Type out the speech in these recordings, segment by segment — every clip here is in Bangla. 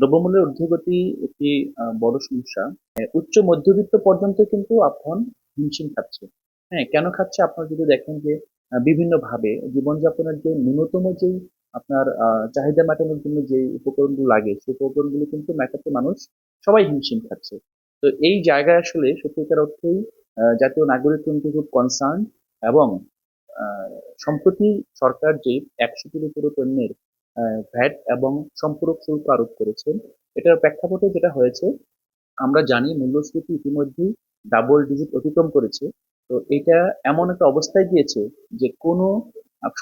দ্রব্যমূল্যের ঊর্ধ্বগতি একটি বড় সমস্যা। উচ্চ মধ্যবিত্ত পর্যন্ত কিন্তু এখন হিমশিম খাচ্ছে। হ্যাঁ, কেন খাচ্ছে? আপনারা যদি দেখেন যে বিভিন্নভাবে জীবনযাপনের যে ন্যূনতম যেই আপনার চাহিদা মেটানোর জন্য যে উপকরণগুলো লাগে, সেই উপকরণগুলো কিন্তু মেটাতে মানুষ সবাই হিমশিম খাচ্ছে। তো এই জায়গায় আসলে সত্যিকার অর্থেই জাতীয় নাগরিক কমিটি খুব কনসার্ন এবং আ সম্প্রতি সরকার যে ১০০ টির উপরে পণ্যের ভ্যাট এবং সম্পূরক শুল্ক আরোপ করেছেন। এটার প্রেক্ষাপটে যেটা হয়েছে, আমরা জানি মূল্যস্ফীতি ইতিমধ্যেই ডাবল ডিজিট অতিক্রম করেছে। তো এটা এমন একটা অবস্থায় গিয়েছে যে কোনো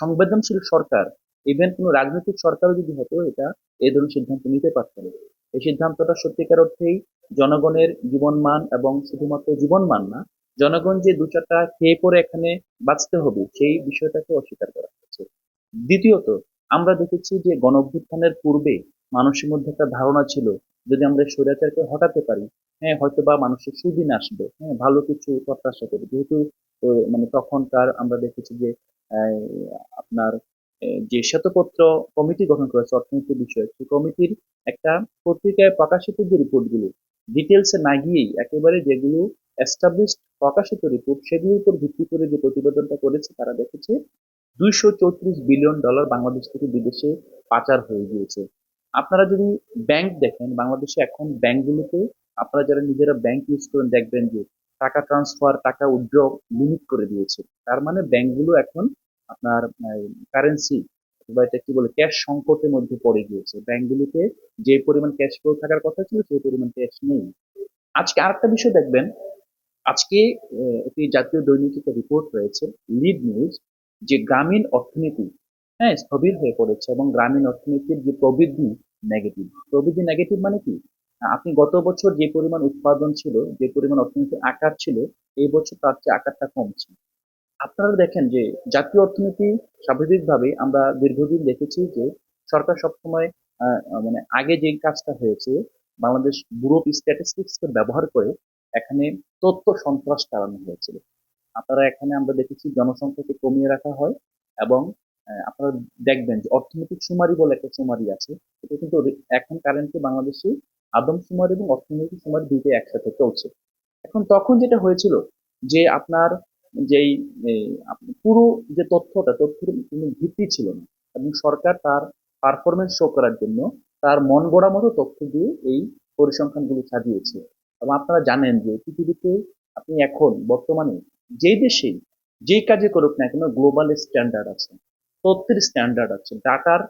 সংবেদনশীল সরকার, ইভেন কোনো রাজনৈতিক সরকারও যদি হতো, এটা এই ধরনের সিদ্ধান্ত নিতে পারত না। এই সিদ্ধান্তটা সত্যিকার অর্থেই জনগণের জীবনমান এবং শুধুমাত্র জীবনমান না, জনগণ যে ২-৪ টা খেয়ে পরে এখানে বাঁচতে হবে সেই বিষয়টাকে অস্বীকার করা হয়েছে। দ্বিতীয়ত, আমরা দেখেছি যে গণঅভ্যুত্থানের পূর্বে মানুষের মধ্যে একটা ধারণা ছিল, যদি আমরা এই স্বৈরাচারকে হটাতে পারি, হ্যাঁ, হয়তোবা মানুষের সুদিন আসবে, হ্যাঁ, ভালো কিছু প্রত্যাশা করি। যেহেতু মানে তখনকার আমরা দেখেছি যে আহ, আপনার যে শ্বেতপত্র কমিটি গঠন করেছে অর্থনীতি বিষয়ে, সেই কমিটির একটা পত্রিকায় প্রকাশিত যে রিপোর্টগুলো, ডিটেলসে না গিয়েই একেবারে যেগুলো এস্টাবলিশড প্রকাশিত রিপোর্ট, সেগুলোর উপর ভিত্তি করে যে প্রতিবেদনটা করেছে, তারা দেখেছে $২৩৪ বিলিয়ন বাংলাদেশ থেকে বিদেশে পাচার হয়ে গিয়েছে। আপনারা যদি ব্যাংক দেখেন, বাংলাদেশে এখন ব্যাংকগুলোতে আপনারা যারা নিজেরা ব্যাংক ইউজ করেন দেখবেন যে টাকা ট্রান্সফার, টাকা উইথড্র লিমিট করে দিয়েছে। তার মানে ব্যাংকগুলো এখন আপনার কারেন্সি বা এটা কি বলে ক্যাশ সংকটের মধ্যে পড়ে গিয়েছে। ব্যাংকগুলোতে যে পরিমাণ ক্যাশ ফ্লো থাকার কথা ছিল সেই পরিমাণ ক্যাশ নেই। আজকে আরেকটা বিষয় দেখবেন, আজকে একটি জাতীয় দৈনিকে একটা রিপোর্ট রয়েছে, লিড নিউজ, যে গ্রামীণ অর্থনীতি, হ্যাঁ, স্থবির হয়ে পড়েছে এবং গ্রামীণ অর্থনীতির যে প্রবৃদ্ধি নেগেটিভ। প্রবৃদ্ধি নেগেটিভ মানে কি? আপনি গত বছর যে পরিমাণ উৎপাদন ছিল, যে পরিমাণ অর্থনীতির আকার ছিল, এই বছর তার চেয়ে আকারটা কমছে। আপনারা দেখেন যে জাতীয় অর্থনীতি স্বাভাবিকভাবে আমরা দীর্ঘদিন দেখেছি যে সরকার সবসময় মানে আগে যে কাজটা হয়েছে, বাংলাদেশ ব্যুরো অফ স্ট্যাটিস্টিক্স কে ব্যবহার করে এখানে তথ্য সন্ত্রাস চালানো হয়েছিল। আপনারা এখানে আমরা দেখেছি জনসংখ্যাকে কমিয়ে রাখা হয় এবং আপনারা দেখবেন যে অর্থনৈতিক সুমারি বলে একটা সুমারি আছে। এটা কিন্তু এখন কারেন্টলি বাংলাদেশে আদমশুমারি এবং অর্থনৈতিক সুমারি দুইটাই একসাথে চলছে। এখন তখন যেটা হয়েছিল যে আপনার যেই পুরো যে তথ্যের কোনো ভিত্তি ছিল না এবং সরকার তার পারফরমেন্স শো করার জন্য তার মন গড়া মতো তথ্য দিয়ে এই পরিসংখ্যানগুলো সাজিয়েছে। এবং আপনারা জানেন যে পৃথিবীতে আপনি এখন বর্তমানে যেই দেশেই যেই কাজে করুক না কেন, গ্লোবাল স্ট্যান্ডার্ড আছে, তথ্যের স্ট্যান্ডার্ড আছে, ডাটার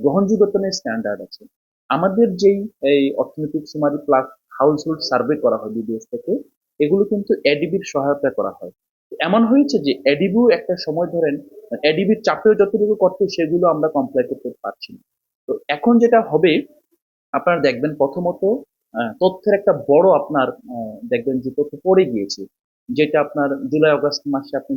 গ্রহণযোগ্যতার স্ট্যান্ডার্ড আছে। আমাদের যেই এই অর্থনৈতিক সুমারি প্লাস হাউস হোল্ড সার্ভে করা হয় বিডিএস থেকে, এগুলো কিন্তু এডিবির সহায়তা করা হয়। এমন হয়েছে যে এডিবিও একটা সময় ধরেন এডিবির চাপেও যতটুকু করতে, সেগুলো আমরা কমপ্লাই করতে পারছি না। তো এখন যেটা হবে, আপনারা দেখবেন প্রথমত তথ্যের একটা বড় আপনার দেখবেন যে তথ্য পড়ে গিয়েছে, যেটা আপনার জুলাই আগস্ট মাসে আপনি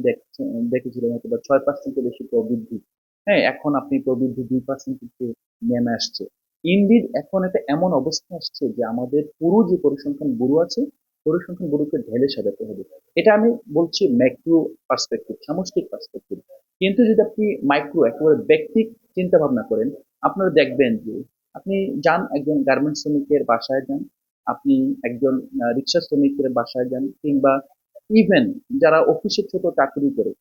দেখেছিলেন হয়তো বা 6% বেশি প্রবৃদ্ধি। হ্যাঁ, এখন আপনি প্রবৃদ্ধি 2% নেমে আসছে। ইন্ডিড এখন একটা এমন অবস্থা আসছে যে আমাদের পুরো যে পরিসংখ্যান ব্যুরো আছে, পরিসংখ্যান ব্যুরোকে ঢেলে সাজাতে হবে। এটা আমি বলছি ম্যাক্রো পার্সপেক্টিভ, সামষ্টিক পার্সপেক্টিভ। কিন্তু যদি আপনি মাইক্রো একেবারে ব্যক্তিক চিন্তা ভাবনা করেন, আপনারা দেখবেন যে আপনি যান একজন গার্মেন্টস শ্রমিকের বাসায় যান, আপনি একজন রিক্সা শ্রমিকের বাসায় যান, কিংবা ইভেন যারা অফিসে ছোট চাকরি করে,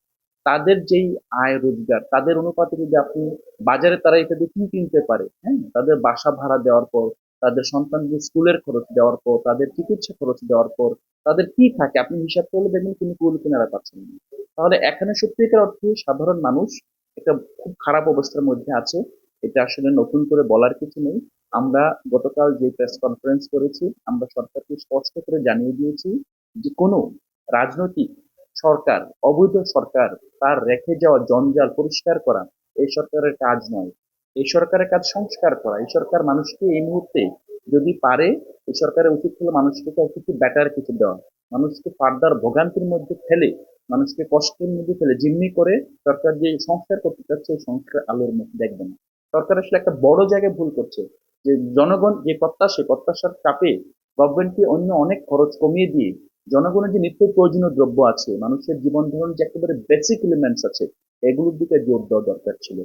তাদের যেই আয় রোজগার, তাদের অনুপাতে যদি আপনি বাজারে তারা এটা দিয়ে কি কিনতে পারে, হ্যাঁ, তাদের বাসা ভাড়া দেওয়ার পর, তাদের সন্তানদের স্কুলের খরচ দেওয়ার পর, তাদের চিকিৎসা খরচ দেওয়ার পর তাদের কি থাকে আপনি হিসাব করলে দেখবেন তিনি কুল কিনারা পাচ্ছেন না। তাহলে এখানে সত্যিকার অর্থে সাধারণ মানুষ একটা খুব খারাপ অবস্থার মধ্যে আছে। এটা আসলে নতুন করে বলার কিছু নেই। আমরা গতকাল যে প্রেস কনফারেন্স করেছি, আমরা সরকারকে স্পষ্ট করে জানিয়ে দিয়েছি যে কোনো রাজনৈতিক সরকার, অবৈধ সরকার, তার রেখে যাওয়া জঞ্জাল পরিষ্কার করা এই সরকারের কাজ নয়। এই সরকারের কাজ সংস্কার করা। এই সরকার মানুষকে এই মুহূর্তে যদি পারে, এই সরকারের উচিত হলো মানুষকে কিছু বেটার কিছু দেওয়া, মানুষকে ফার্দার ভোগান্তির মধ্যে ফেলে, মানুষকে কষ্টের মধ্যে ফেলে জিম্মি করে সরকার যে সংস্কার করতে চাচ্ছে, এই সংস্কার আলোর মুখ দেখবে না। সরকার আসলে একটা বড় জায়গায় ভুল করছে, যে জনগণ যে প্রত্যাশার চাপে গভর্নমেন্টকে অন্য অনেক খরচ কমিয়ে দিয়ে জনগণের যে নিত্য প্রয়োজনীয় দ্রব্য আছে, মানুষের জীবন ধারণ যে একেবারে বেসিক এলিমেন্টস আছে, এগুলোর দিকে জোর দেওয়া দরকার ছিল।